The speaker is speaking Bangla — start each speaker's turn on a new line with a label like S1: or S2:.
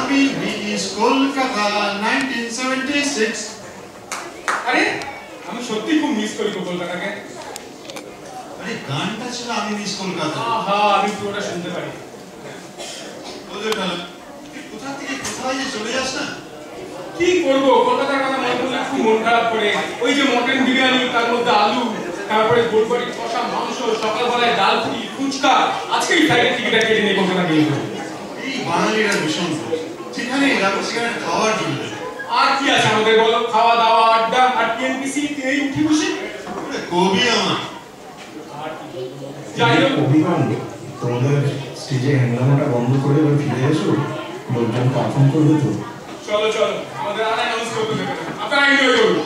S1: Army Miss Kolkata 1976.
S2: আরে আমি সত্যি খুব মিস করি কলকাতাকে।
S1: আরে গানটা ছিল আমি মিস কলকাতা।
S2: আহা আমি পুরোটা শুনতে পারি।
S1: ওদের তাহলে কোথা থেকে কোথায় যে চলে যাস না?
S2: কি করবো, কলকাতার কথা মনে করলে খুব মন খারাপ করে। ওই যে মটন বিরিয়ানি, তার মধ্যে আলু, তারপরে গোলবাড়ির কষা মাংস, সকালবেলায় ডাল পুরি, ফুচকা, আজকেই ফ্লাইটের টিকিটটা কেটে নিয়ে কলকাতা গিয়ে
S1: এই বাঙালিরা ভীষণ সেখানে রাখো সেখানে খাওয়ার জন্য।
S2: আর কি আছে আমাদের বলো, খাওয়া দাওয়া আড্ডা আর টিএনপিসি এই উঠি বসে।
S1: কবি আমার
S2: যাই হোক
S3: অভিমান, তোমাদের স্টেজে হ্যাংলামাটা বন্ধ করে এবার ফিরে এসো, লোকজন পারফর্ম করবে তো।
S2: চলো চলো, আমাদের আর অ্যানাউন্স করতে দেবে না, আপনারা এনজয় করুন।